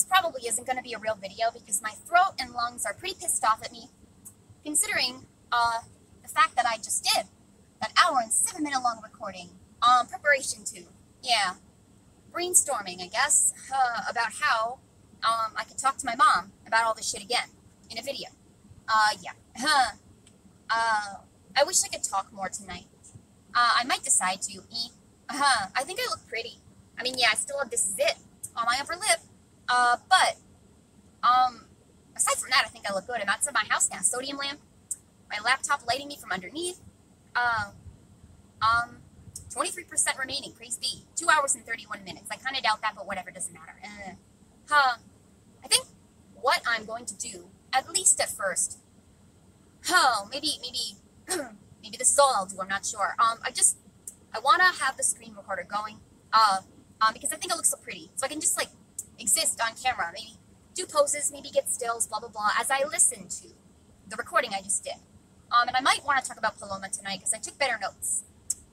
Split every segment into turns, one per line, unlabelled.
this probably isn't going to be a real video because my throat and lungs are pretty pissed off at me, considering the fact that I just did that hour and 7-minute long recording preparation to, brainstorming, I guess, about how I could talk to my mom about all this shit again in a video. I wish I could talk more tonight. I might decide to. I think I look pretty. I mean, yeah, I still have this zit on my upper lip. But aside from that, I think I look good. I'm outside my house now. Sodium lamp. My laptop lighting me from underneath. 23% remaining. Praise be. 2 hours and 31 minutes. I kind of doubt that, but whatever, doesn't matter. I think what I'm going to do, at least at first, maybe this is all I'll do, I'm not sure. I want to have the screen recorder going, because I think it looks so pretty. So I can just, like, exist on camera, maybe do poses, maybe get stills, blah, blah, blah, as I listen to the recording I just did. And I might want to talk about Paloma tonight, because I took better notes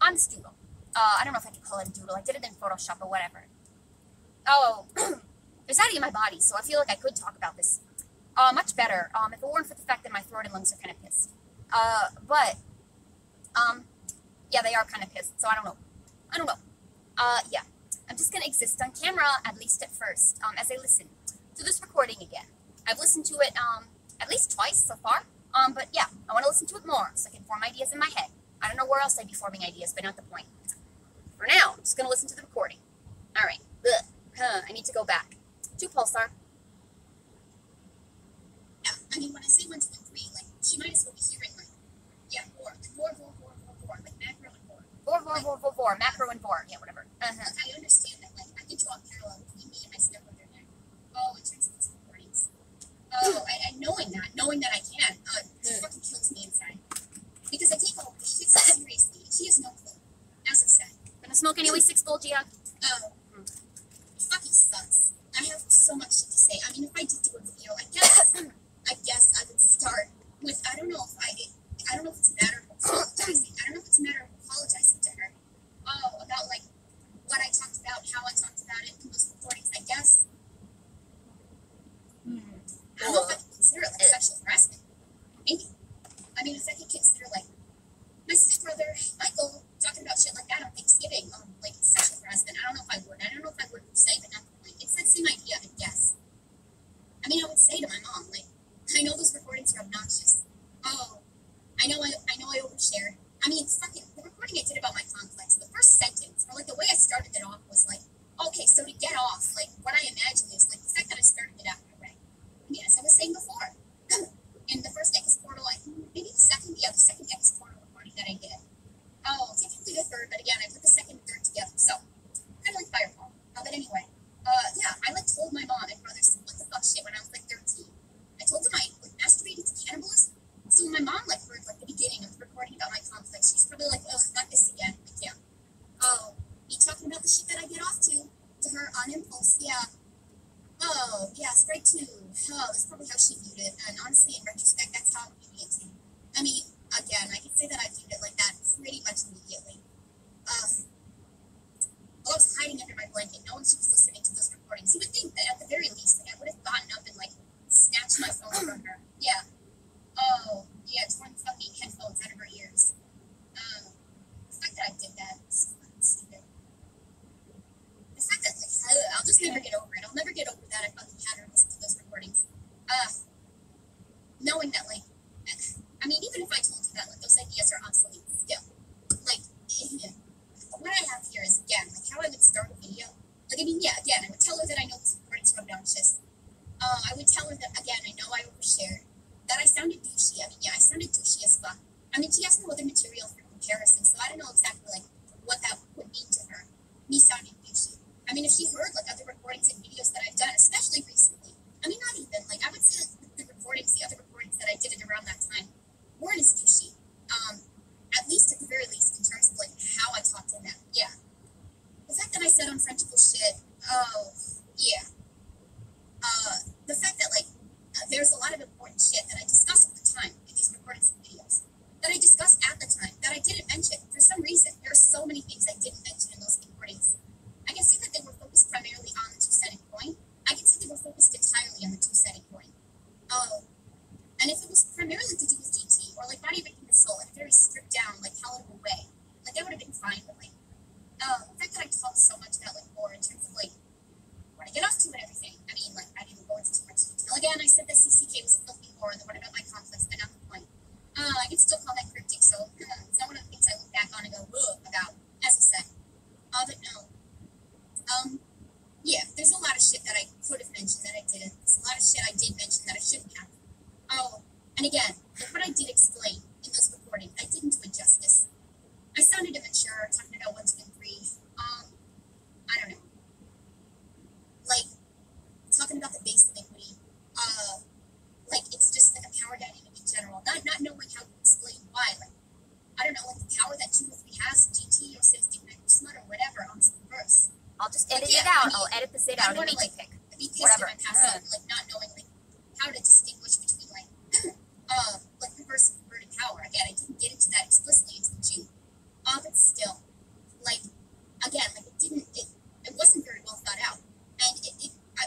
on this doodle. I don't know if I can call it a doodle. I did it in Photoshop or whatever. Oh, there's Addy in my body, so I feel like I could talk about this much better, if it weren't for the fact that my throat and lungs are kind of pissed. Yeah, they are kind of pissed, so I don't know. Yeah. I'm just going to exist on camera, at least at first, as I listen to this recording again. I've listened to it, at least twice so far, but yeah, I want to listen to it more, so I can form ideas in my head. I don't know where else I'd be forming ideas, but not the point. For now, I'm just going to listen to the recording. Alright. I need to go back to Pulsar. Yeah, I mean, when I say 1, 2, and 3, like, she might as well be hearing, like, yeah, 4, like, macro and 4. Macro and 4, yeah, whatever. I understand that, like, I can draw a parallel between me and my stepbrother now. Oh, in terms of these recordings. Oh, and knowing that I can, it fucking kills me inside. Because I take all this shit so seriously, and she has no clue, as I've said. Gonna smoke anyway, 6 bowl, Gia? Oh, it fucking sucks. I have so much shit to say. I mean, if I did do a video, I guess I would start with, I don't know if it's a matter of apologizing. I don't know if it's a matter of apologizing to her. Oh, about, like, what I talked about, how I talked about it in those recordings, I guess. I don't know if I can consider it, like, sexual harassment. Maybe. I mean, if I could consider, like, my stepbrother, Michael, talking about shit like that on Thanksgiving, like, sexual harassment, I don't know if I would. I don't know if I would say, but not the point. It's that same idea, I guess. I mean, I would say to my mom, like, I know those recordings are obnoxious. Oh, I know I overshared. I mean, fucking, the recording I did about my complex, the first sentence, or, like, the way I started it off was, like, okay, so to get off, like, what I imagine is, like, the fact that I started it out my way. I mean, as I was saying before, in the first X Portal, maybe the second X Portal recording that I did. Oh, technically the third, but again, I put the second and third together, so, kind of like Firefall. But anyway, yeah, I, like, told my mom and brother some what the fuck shit when I was, like, 13. I told them I, like, masturbated to cannibalism. So when my mom, like, heard, like, the beginning of the recording about my complex, she's probably like, ugh, not this again. Like, yeah. Oh, me talking about the shit that I get off to her on impulse, yeah. Oh, yeah, Sprite 2. Oh, that's probably how she viewed it. And honestly, in retrospect, that's how I'm viewing it too. I mean, again, I can say that I viewed it like that pretty much immediately. While I was hiding under my blanket, no one she was listening to those recordings. You would think that at the very least, like, I would have gotten up and, like, snatched my phone from her. Yeah. Oh, yeah, torn fucking headphones out of her ears. The fact that I did that is fucking stupid. The fact that, like, I'll just never get over it. I'll never get over that I fucking had her listen to those recordings. Knowing that, like, I mean, even if I told you that, like, those ideas are obsolete still. Like, what I have here is, again, like, how I would start a video. Like, I mean, yeah, again, I would tell her that I know these recordings are obnoxious. I would tell her that, again, I know I overshared. That I sounded douchey. I mean, yeah, I sounded douchey as fuck. I mean, she has no other material for comparison, so I don't know exactly, like, what that would mean to her. Me sounding douchey. I mean, if she heard, like, other recordings and videos that I've done, especially recently, I mean, not even, like, I would say, like, the other recordings that I did at around that time weren't as douchey. At least, at the very least, in terms of, like, how I talked in them. Yeah. The fact that I said unfriendable shit, oh, yeah. The fact that, like, there's a lot of important shit that I discussed at the time in these recordings and videos. That I discussed at the time, that I didn't mention. For some reason, there are so many things I didn't mention in those recordings. I can see that they were focused primarily on the 2-sided coin. I can see they were focused power that 2 or 3 has, GT or Sadistic Micro Smut or whatever, is the reverse.
I'll just
Like,
edit
yeah,
it out.
I mean,
I'll edit the sit
I
out and
wanna,
make
like,
you pick.
be pissed
Whatever.
at my past self, like, not knowing, like, how to distinguish between, like, like, reverse and converted power. Again, I didn't get into that explicitly until June. But still, like, again, like, it wasn't very well thought out. And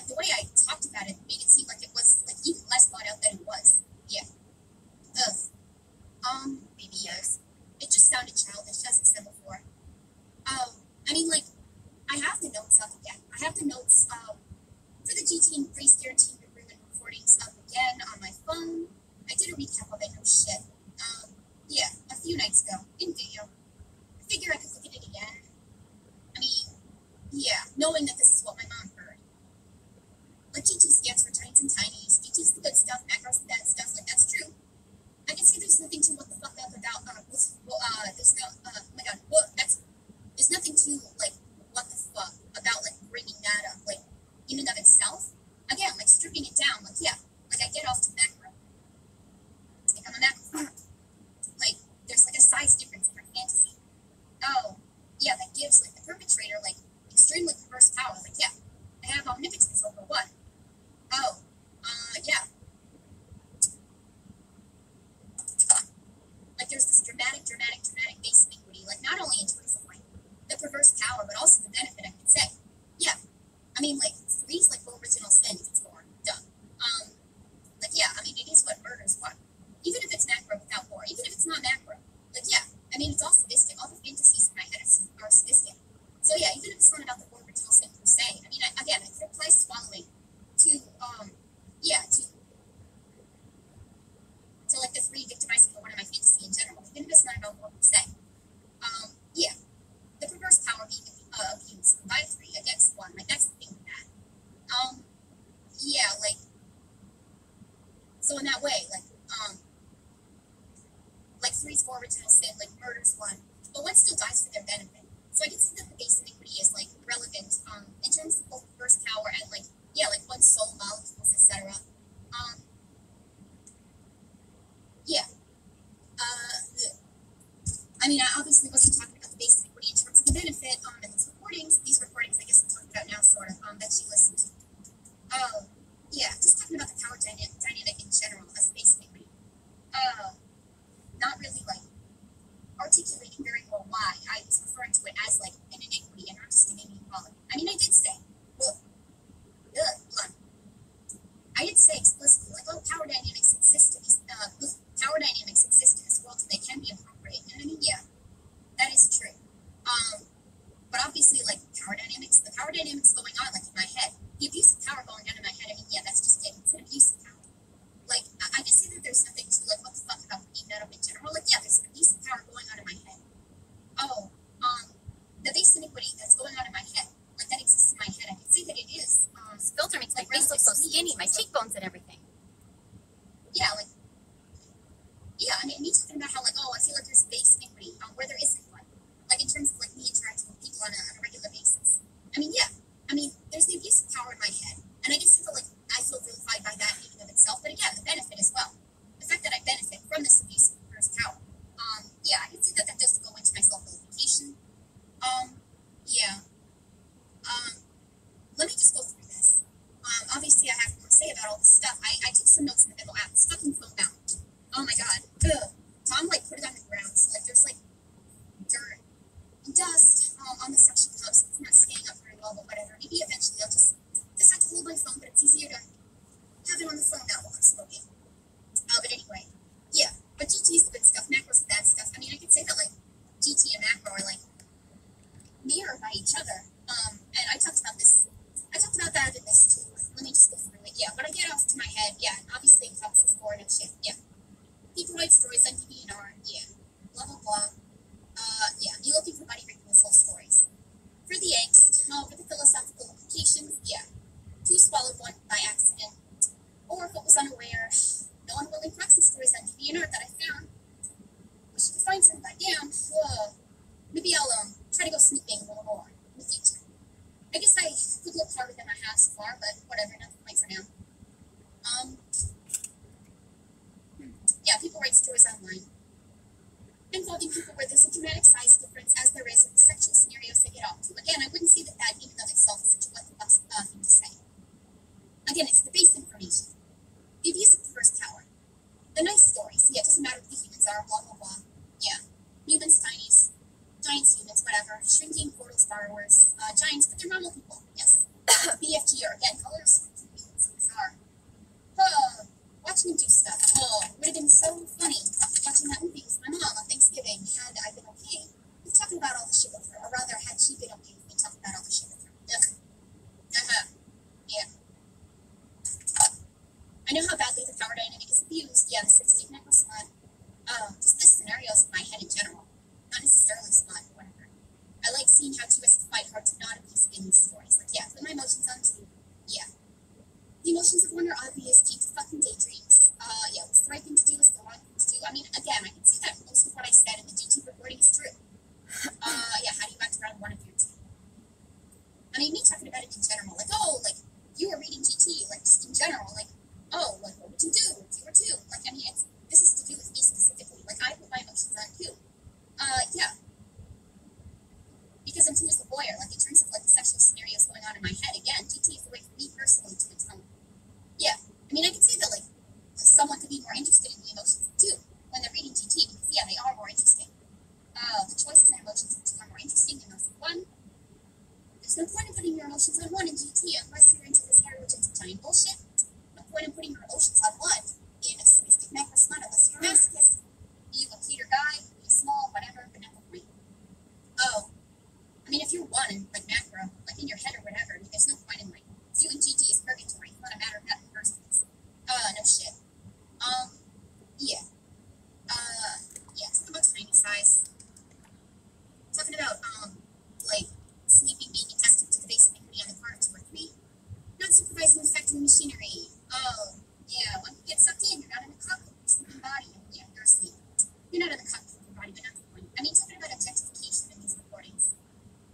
the way I talked about it made it seem like it was, like, even less thought out than it was. Yeah. Ugh.
Maybe yes.
It just sounded childish, as I said before. I mean, like, I have the notes up again. I have the notes, for the GT and Grace Guaranteed Agreement recordings up again on my phone. I did a recap of it, no shit. Yeah, a few nights ago, in video. I figure I could look at it again. I mean, yeah, knowing that this is what my mom heard. Like, GT stands for Tinies and Tinies, GT's the good stuff, Macro's the bad stuff, like, that's true. I can say there's nothing to what the fuck up about, there's no, oh my god, there's nothing to, like, what the fuck about, like, bringing that up, like, in and of itself. Again, like, stripping it down, like, yeah, like, I get off to macro. Like, I'm a macro fan. Like, there's, like, a size difference in my fantasy. Oh, yeah, that gives, like, the perpetrator, like, extremely perverse power. Like, yeah, I have omnipotence over what? Oh, yeah. Like, there's this dramatic base iniquity, like, not only in terms of, like, the perverse power, but also the benefit, I could say. Yeah. I mean, like, 3's, like, original sin if it's born. Duh. Like, yeah, I mean, it is what murders what. Even if it's macro without war, even if it's not macro. Like, yeah, I mean, it's all sadistic. All the fantasies in my head are sadistic. So, yeah, even if it's not about the original sin per se, I mean, again, I could apply swallowing to, yeah, to like, the 3 victimizing one of my fantasy in general. Even if it's not about war per se. Yeah, the perverse power being abused by 3 against 1, like, that's the thing with that. Yeah, like, so in that way, like 3's for original sin, like, murders 1, but 1 still dies for their benefit. So I can see that the base iniquity is, like, relevant, in terms of both perverse power and, like, yeah, like, 1's soul molecules, etc. Yeah. I mean, I obviously wasn't talking about the base iniquity in terms of the benefit, in these recordings. These recordings, I guess, I'm talking about now, sort of, that she listened to. Yeah, just talking about the power dynamic in general as base iniquity. Not really, like, articulating very well why I was referring to it as, like, an iniquity and not just an inequality. I mean, I did say, well, blunt. I did say explicitly, like, oh, power dynamics exist in this world, and they can be appropriate. And I mean, yeah, that is true. But obviously, like, the power dynamics going on, like, in my head, the abuse of power going on in my head, I mean, yeah, that's just it. It's an abuse of power. Like, I can say that there's nothing to, like, what the fuck about being that up in general. Like, yeah, there's an abuse of power going on in my head. Oh, the base iniquity that's going on in my head, like, that exists in my head, I can say that it is,
This filter makes my
like,
face look so
relative to me,
skinny, my cheekbones and everything.
yeah, like, yeah, I mean, me talking about how, like, oh, I feel like there's base iniquity, where there isn't one. Like, in terms of, like, me interacting with people on a regular basis. I mean, yeah, I mean, there's the abuse of power in my head, and I just feel like I feel vilified by that in and of itself, but again, the benefit as well. The fact that I benefit from this abuse of perverse power. Yeah, I can see that does go into my self-vilification. Yeah. Let me just go through this. Obviously I have more to say about all this stuff. I took some notes in the middle app. This fucking phone now. Oh my god. Ugh. Tom, like, put it on the ground. So, like, there's, like, dirt and dust, on the suction cup, so it's not staying up very well, but whatever. Maybe eventually I'll just have to hold my phone, but it's easier to have it on the phone now while I'm smoking. But anyway, yeah. But GT's the good stuff, macro's the bad stuff. I mean, I could say that, like, GT and macro are, like, mirrored by each other. And I talked about that in this too. Let me just go through it. Yeah, when I get off to my head, yeah, and obviously it comes as bored and shit. Yeah. People write stories on DeviantArt, yeah. Blah, blah, blah. Yeah, you looking for Buddy Rick Whistle stories. For the angst, for the philosophical implications, yeah. 2 swallowed 1 by accident. Or if it was unaware, no unwilling proxy stories on DeviantArt that I found. Wish you could find some goddamn. Maybe I'll try to go snooping a little more in the future. I guess I could look harder than I have so far, but whatever, nothing like for now. Yeah, people write stories online. involving people where there's a dramatic size difference as there is in the sexual scenarios they get up to. Again, I wouldn't say that that in and of itself is such a what the fuck thing to say. Again, it's the base information. The abuse of perverse power. The nice stories. Yeah, it doesn't matter what the humans are, blah, blah, blah. Yeah. Humans, tinies. Giants, humans, whatever. Shrinking portals, borrowers. Giants, but they're normal people. Yes. BFG, or again, colors. So bizarre. Watching him do stuff. Would have been so funny watching that movie with my mom on Thanksgiving had I been okay with talking about all the shit with her, or rather, had she been okay with me talking about all the shit with her. Ugh. Yeah. I know how badly the power dynamic is abused. Yeah, the sadistic necro smut. Just the scenarios in my head in general. Not necessarily smut, or whatever. I like seeing how two has to fight hard to not abuse in these stories. Like, yeah, put my emotions on too. Yeah. The emotions of one are obvious, deep fucking daydreams. Yeah, what's the right thing to do, what's the wrong thing to do. I mean, again, I can see that most of what I said in the GT recording is true. Yeah, how do you act around one of your two? I mean, me talking about it in general, like, oh, like, you were reading GT, like, just in general, like, oh, like, what would you do if you were two? Like, I mean, this is to do with me specifically. Like, I put my emotions on too. Yeah. Because I'm too as a lawyer, like, in terms of, like, the sexual scenarios going on in my head, again, GT is the way for me personally to atone. Yeah. I mean, I could say that, like, someone could be more interested in the emotions too when they're reading GT, because, yeah, they are more interesting. The choices and emotions of two are more interesting than those of one. There's no point in putting your emotions on one in GT unless you're into this heterogenetic giant bullshit. No point in putting your emotions on one in a sadistic macro smut unless you're a masochist. Be you a Peter guy, be small, whatever, but not the point. Oh. I mean, if you're one in, like, macro, like, in your head or whatever, I mean, there's no point in, like, viewing GT as purgatory. It's not a matter of that in the first place. No shit. Yeah. Yeah, talking about tiny size. Talking about, like, sleeping being attested to the basic equity on the part of 2 or 3. Not supervising the factory machinery. Oh, yeah, when you get sucked in, you're not in a cockpit of your sleeping body. Yeah, you're asleep. You're not in the cockpit of your body, but not the point. I mean, talking about objectification in these recordings.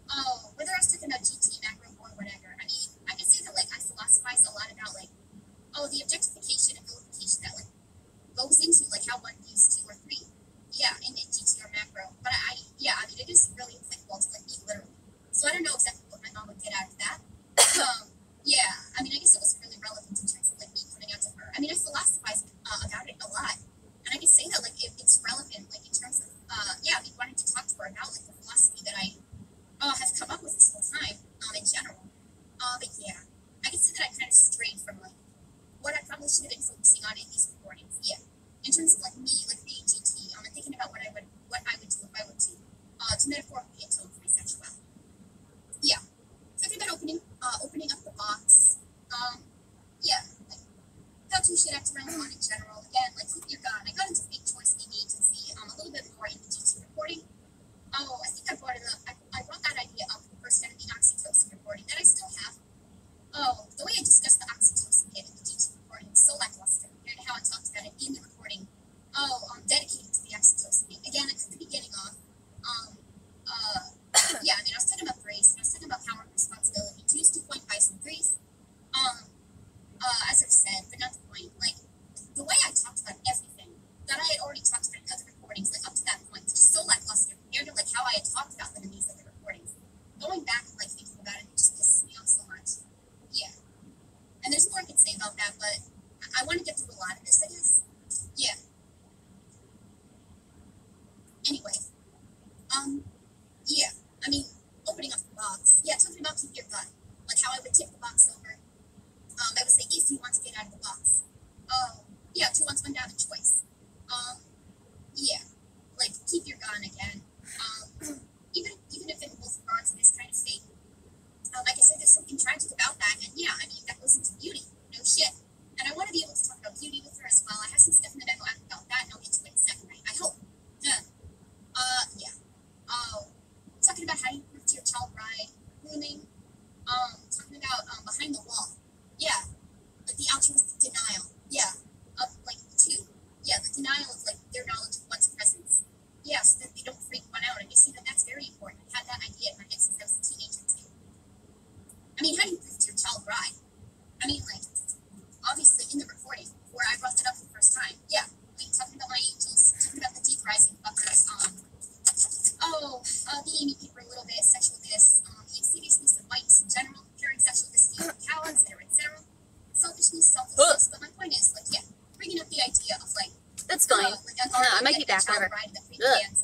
Oh, whether I was talking about GT, macro, or whatever, I mean, I can say that, like, I philosophize a lot about, like, oh, the objectification and vilification that, like, goes into, like, how one views 2 or 3. Yeah, in GT or macro. But yeah, I mean, it is really applicable to, like, me, literally. So I don't know exactly what my mom would get out of that. Yeah, I mean, I guess it was really relevant in terms of, like, me coming out to her. I mean, I philosophize about it a lot. And I can say that, like, it's relevant, like, in terms of, yeah, me wanting to talk to her about, like, the philosophy that I have come up with this whole time, in general. But yeah, I can see that I kind of strayed from, like, what I probably should have been focusing on in these recordings. Yeah, in terms of, like, me, like, being GT, and thinking about what I would do if I were to metaphorically atone for my sexuality. Yeah, talking about opening up the box. Yeah, like, how to should act around one in general. Again, like, keep your gun. I got into big choice being agency, a little bit more in the GT recording. Oh, I think I brought it up. I brought that idea up the first time in the oxytocin recording that I still have. Oh, the way I discussed the oxytocin bit in the GT recording was so lackluster compared to how I talked about it in the recording. Oh, dedicated to the oxytocin bit. Again, I cut the beginning off. Yeah, I mean, I was talking about grace, and I was talking about power and responsibility. 2's 2.5s and 3's. As I've said, but not the point. Like, the way I talked about everything that I had already talked about in other recordings, like, up to that point, was just so lackluster compared to, like, how I had talked about them in these other recordings. Going back and, like, thinking about it, it just pisses me off so much. Yeah. And there's more I could say about that, but I want to get through a lot of this, I guess. Yeah. Anyway. Yeah. I mean, opening up the box. Yeah, talking about keep your gun. Like, how I would tip the box over. I would say, if you want to get out of the box. Yeah, 2 wants 1 down a choice. Yeah. Like, keep your gun again. Even if it involves regards to this kind of fate. Like I said, there's something tragic about that, and yeah, I mean, that goes into beauty. No shit. And I want to be able to talk about beauty with her as well. I have some stuff in the memo about that, and I'll get to it in a second, I hope. Yeah. Talking about how you prove to your child right, grooming, talking about, behind the wall. Yeah. Like, the altruistic denial. Yeah. Of, like, 2. Yeah, the denial of, like, their knowledge of one's presence. Yeah, so that they don't freak one out. And you see that that's very important. I've had that idea in my head since I was a teenager, too. I mean, how do you prove to your child right? I mean, like, obviously, in the recording, where I brought that up for the first time, yeah, like, talking about my angels, talking about the deep rising fuckers, the Amy paper a little bit, sexualness, the insidiousness of whiteness in general, carrying sexual disdain for cow, etc. Selfishness, selflessness. But my point is, like, yeah, bringing up the idea of, like,
That's fine.
like,
I might be back, whatever.
Ride the free
Ugh.
fans